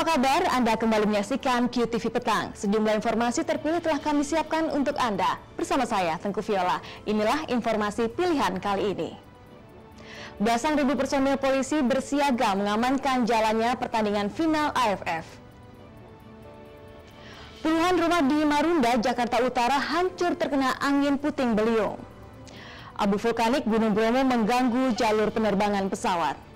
apa kabar? Anda kembali menyaksikan QTV Petang. Sejumlah informasi terpilih telah kami siapkan untuk Anda. Bersama saya, Tengku Viola. Inilah informasi pilihan kali ini. Belasan ribu personil polisi bersiaga mengamankan jalannya pertandingan final AFF. Puluhan rumah di Marunda, Jakarta Utara hancur terkena angin puting beliung. Abu vulkanik Gunung Bromo mengganggu jalur penerbangan pesawat.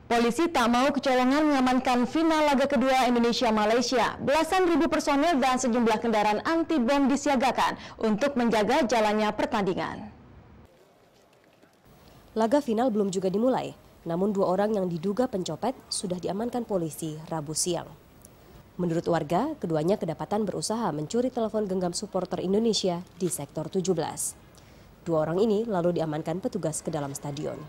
Polisi tak mau kecolongan mengamankan final laga kedua Indonesia-Malaysia. Belasan ribu personel dan sejumlah kendaraan anti bom disiagakan untuk menjaga jalannya pertandingan. Laga final belum juga dimulai, namun 2 orang yang diduga pencopet sudah diamankan polisi Rabu siang. Menurut warga, keduanya kedapatan berusaha mencuri telepon genggam supporter Indonesia di sektor 17. 2 orang ini lalu diamankan petugas ke dalam stadion.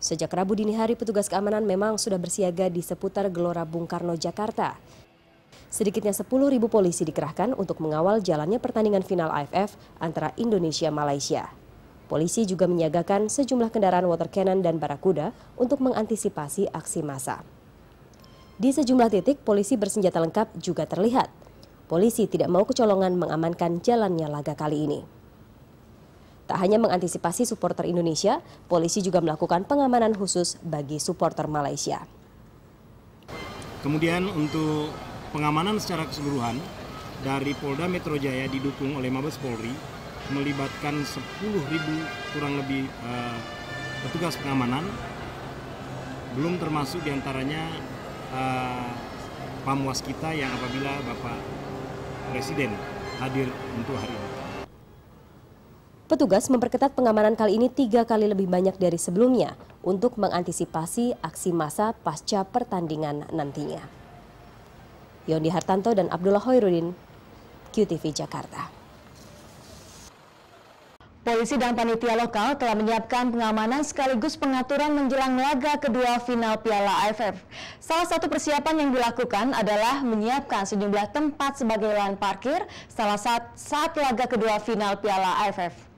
Sejak Rabu dini hari, petugas keamanan memang sudah bersiaga di seputar Gelora Bung Karno, Jakarta. Sedikitnya 10.000 polisi dikerahkan untuk mengawal jalannya pertandingan final AFF antara Indonesia-Malaysia. Polisi juga menyiagakan sejumlah kendaraan water cannon dan barakuda untuk mengantisipasi aksi massa. Di sejumlah titik, polisi bersenjata lengkap juga terlihat. Polisi tidak mau kecolongan mengamankan jalannya laga kali ini. Tak hanya mengantisipasi supporter Indonesia, polisi juga melakukan pengamanan khusus bagi supporter Malaysia. Kemudian untuk pengamanan secara keseluruhan dari Polda Metro Jaya didukung oleh Mabes Polri melibatkan 10.000 kurang lebih petugas pengamanan, belum termasuk diantaranya Pamwas kita yang apabila Bapak Presiden hadir untuk hari ini. Petugas memperketat pengamanan kali ini 3 kali lebih banyak dari sebelumnya untuk mengantisipasi aksi massa pasca pertandingan nantinya. Yondi Hartanto dan Abdullah Hoirudin, QTV Jakarta. Polisi dan panitia lokal telah menyiapkan pengamanan sekaligus pengaturan menjelang laga kedua final Piala AFF. Salah satu persiapan yang dilakukan adalah menyiapkan sejumlah tempat sebagai lahan parkir saat laga kedua final Piala AFF.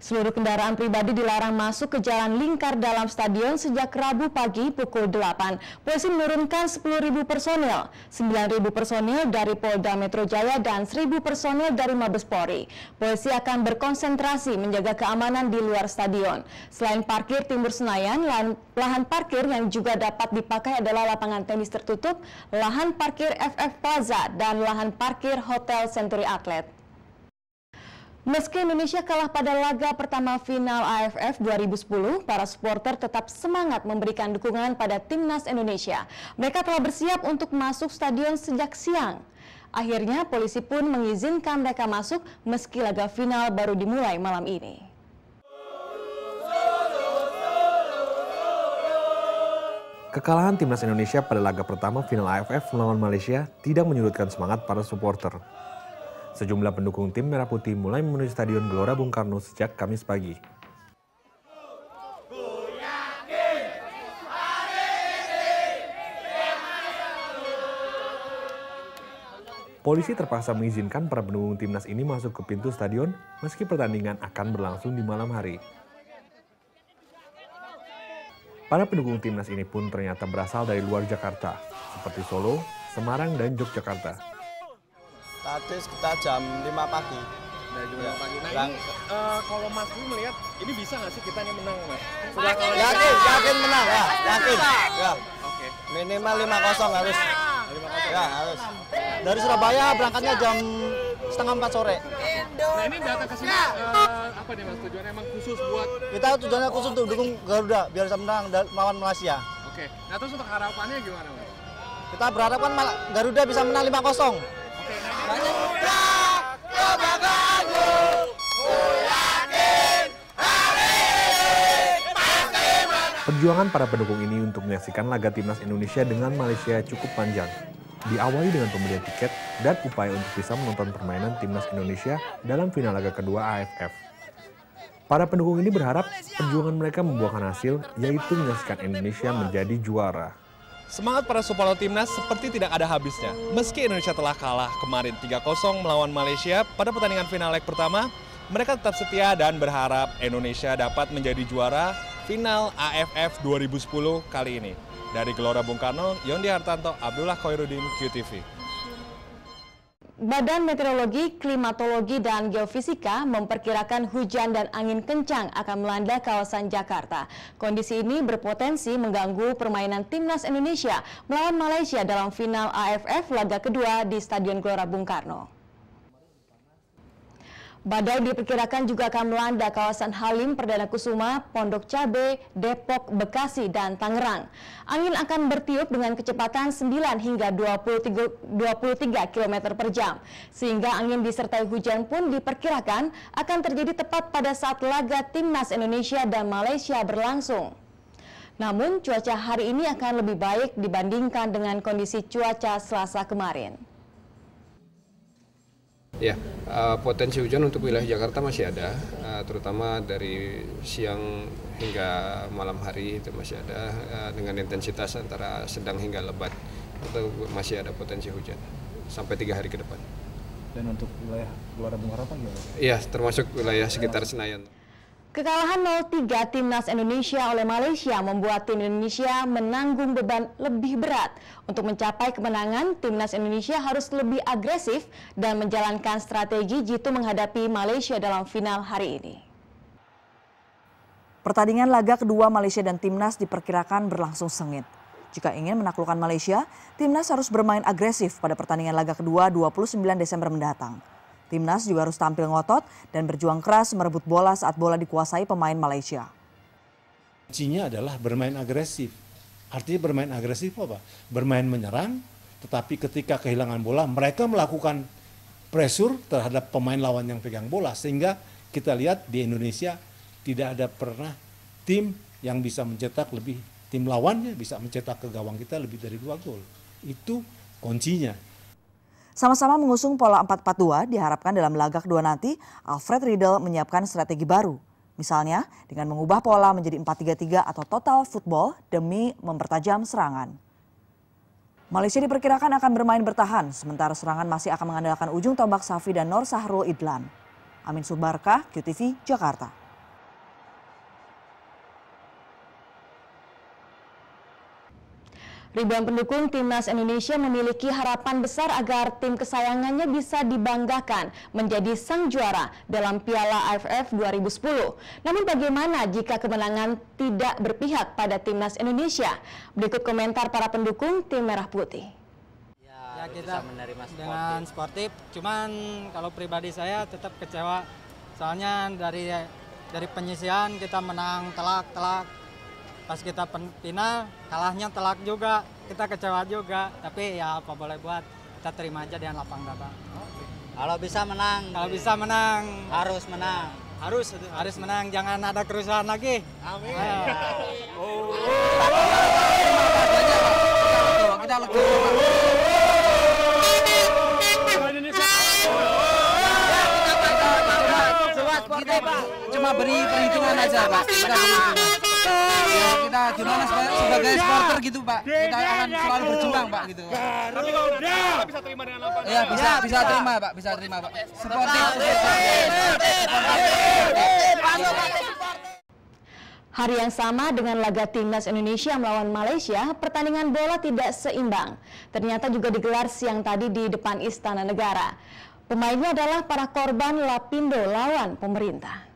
Seluruh kendaraan pribadi dilarang masuk ke jalan lingkar dalam stadion sejak Rabu pagi pukul 8. Polisi menurunkan 10.000 personel, 9.000 personel dari Polda Metro Jaya dan 1.000 personel dari Mabes Polri. Polisi akan berkonsentrasi menjaga keamanan di luar stadion. Selain parkir Timur Senayan, lahan parkir yang juga dapat dipakai adalah lapangan tenis tertutup, lahan parkir FF Plaza, dan lahan parkir Hotel Century Outlet. Meski Indonesia kalah pada laga pertama final AFF 2010, para supporter tetap semangat memberikan dukungan pada timnas Indonesia. Mereka telah bersiap untuk masuk stadion sejak siang. Akhirnya polisi pun mengizinkan mereka masuk meski laga final baru dimulai malam ini. Kekalahan timnas Indonesia pada laga pertama final AFF melawan Malaysia tidak menyurutkan semangat para supporter. Sejumlah pendukung tim Merah Putih mulai memenuhi Stadion Gelora Bung Karno sejak Kamis pagi. Polisi terpaksa mengizinkan para pendukung timnas ini masuk ke pintu stadion meski pertandingan akan berlangsung di malam hari. Para pendukung timnas ini pun ternyata berasal dari luar Jakarta, seperti Solo, Semarang, dan Yogyakarta. Tadi sekitar jam 5 pagi. Dari jam 5 pagi. Nah ini kalau Mas Budi melihat ini bisa nggak sih kita ini menang, Mas? Yakin menang ya, yakin. Ya. Oke. Minimal 5-0 harus. 5-0. Ya harus. Dari Surabaya berangkatnya jam setengah 4 sore. Nah ini datang ke sini apa nih Mas tujuannya emang khusus buat? Kita tujuannya khusus untuk dukung Garuda biar bisa menang melawan Malaysia. Oke. Nah terus untuk harapannya gimana, Mas? Kita berharap kan Garuda bisa menang 5-0. Perjuangan para pendukung ini untuk menyaksikan laga timnas Indonesia dengan Malaysia cukup panjang. Diawali dengan pembelian tiket dan upaya untuk bisa menonton permainan timnas Indonesia dalam final laga kedua AFF. Para pendukung ini berharap perjuangan mereka membuahkan hasil, yaitu menyaksikan Indonesia menjadi juara. Semangat para supporter timnas seperti tidak ada habisnya. Meski Indonesia telah kalah kemarin 3-0 melawan Malaysia pada pertandingan final leg pertama, mereka tetap setia dan berharap Indonesia dapat menjadi juara final AFF 2010 kali ini. Dari Gelora Bung Karno, Yondi Hartanto, Abdullah Khairuddin, QTV. Badan Meteorologi, Klimatologi, dan Geofisika memperkirakan hujan dan angin kencang akan melanda kawasan Jakarta. Kondisi ini berpotensi mengganggu permainan timnas Indonesia melawan Malaysia dalam final AFF laga kedua di Stadion Gelora Bung Karno. Badai diperkirakan juga akan melanda kawasan Halim Perdana Kusuma, Pondok Cabe, Depok, Bekasi, dan Tangerang. Angin akan bertiup dengan kecepatan 9 hingga 23 km per jam. Sehingga angin disertai hujan pun diperkirakan akan terjadi tepat pada saat laga timnas Indonesia dan Malaysia berlangsung. Namun cuaca hari ini akan lebih baik dibandingkan dengan kondisi cuaca Selasa kemarin. Ya, potensi hujan untuk wilayah Jakarta masih ada, terutama dari siang hingga malam hari itu masih ada dengan intensitas antara sedang hingga lebat. Itu masih ada potensi hujan sampai 3 hari ke depan. Dan untuk wilayah Gelora Bung Karno gimana? Iya, termasuk wilayah sekitar Senayan. Kekalahan 0-3 timnas Indonesia oleh Malaysia membuat tim Indonesia menanggung beban lebih berat. Untuk mencapai kemenangan, timnas Indonesia harus lebih agresif dan menjalankan strategi jitu menghadapi Malaysia dalam final hari ini. Pertandingan laga kedua Malaysia dan timnas diperkirakan berlangsung sengit. Jika ingin menaklukkan Malaysia, timnas harus bermain agresif pada pertandingan laga kedua 29 Desember mendatang. Timnas juga harus tampil ngotot dan berjuang keras merebut bola saat bola dikuasai pemain Malaysia. Kuncinya adalah bermain agresif. Artinya bermain agresif apa? Bermain menyerang, tetapi ketika kehilangan bola mereka melakukan pressure terhadap pemain lawan yang pegang bola. Sehingga kita lihat di Indonesia tidak ada pernah tim yang bisa mencetak lebih, tim lawannya bisa mencetak ke gawang kita lebih dari 2 gol. Itu kuncinya. Sama-sama mengusung pola 4-4-2, diharapkan dalam laga kedua nanti Alfred Riedel menyiapkan strategi baru. Misalnya dengan mengubah pola menjadi 4-3-3 atau total football demi mempertajam serangan. Malaysia diperkirakan akan bermain bertahan, sementara serangan masih akan mengandalkan ujung tombak Safi dan Nur Sahrul Idlan. Amin Subarkah, QTV, Jakarta. Ribuan pendukung timnas Indonesia memiliki harapan besar agar tim kesayangannya bisa dibanggakan menjadi sang juara dalam Piala AFF 2010. Namun bagaimana jika kemenangan tidak berpihak pada timnas Indonesia? Berikut komentar para pendukung tim Merah Putih. Ya kita menerima dengan sportif, cuman kalau pribadi saya tetap kecewa. Soalnya dari penyisian kita menang telak. Pas kita final, kalahnya telak juga, kita kecewa juga. Tapi ya apa boleh buat, kita terima aja dengan lapang dada. Kalau bisa menang. Kalau bisa menang. Harus menang. Harus menang, jangan ada kerusuhan lagi. Amin. Kita lega. Cuma beri perhitungan aja, Pak. Kita gimana sebagai supporter gitu, Pak. Kita akan selalu berjuang, Pak, gitu. Tapi kalau kita bisa terima dengan apa? Iya, bisa terima, Pak. Bisa terima, Pak. Supporter. Hari yang sama dengan laga timnas Indonesia melawan Malaysia, pertandingan bola tidak seimbang. Ternyata juga digelar siang tadi di depan Istana Negara. Pemainnya adalah para korban Lapindo lawan pemerintah.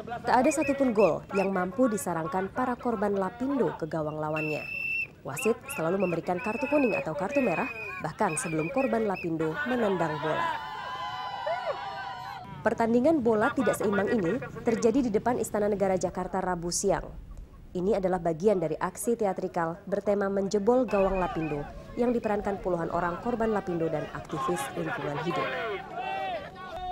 Tak ada satupun gol yang mampu disarangkan para korban Lapindo ke gawang lawannya. Wasit selalu memberikan kartu kuning atau kartu merah, bahkan sebelum korban Lapindo menendang bola. Pertandingan bola tidak seimbang ini terjadi di depan Istana Negara Jakarta Rabu siang. Ini adalah bagian dari aksi teatrikal bertema menjebol gawang Lapindo yang diperankan puluhan orang korban Lapindo dan aktivis lingkungan hidup.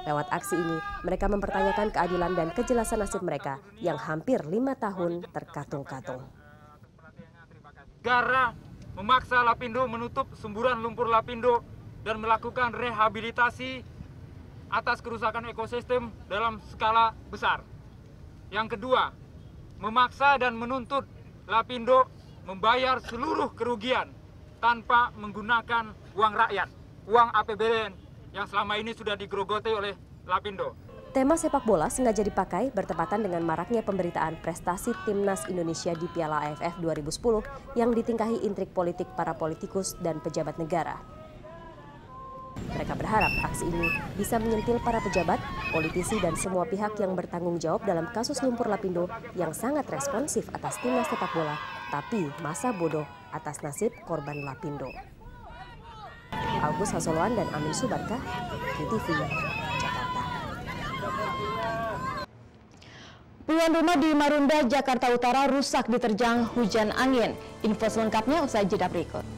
Lewat aksi ini, mereka mempertanyakan keadilan dan kejelasan nasib mereka yang hampir 5 tahun terkatung-katung. Negara memaksa Lapindo menutup semburan lumpur Lapindo dan melakukan rehabilitasi atas kerusakan ekosistem dalam skala besar. Yang kedua, memaksa dan menuntut Lapindo membayar seluruh kerugian tanpa menggunakan uang rakyat, uang APBN yang selama ini sudah digerogoti oleh Lapindo. Tema sepak bola sengaja dipakai bertepatan dengan maraknya pemberitaan prestasi Timnas Indonesia di Piala AFF 2010 yang ditingkahi intrik politik para politikus dan pejabat negara. Mereka berharap aksi ini bisa menyentil para pejabat, politisi dan semua pihak yang bertanggung jawab dalam kasus lumpur Lapindo yang sangat responsif atas timnas sepak bola, tapi masa bodoh atas nasib korban Lapindo. Agus Hasoloan dan Amin Subarkah, KTV, Jakarta. Puluhan rumah di Marunda, Jakarta Utara rusak diterjang hujan angin. Info selengkapnya usai jeda berikut.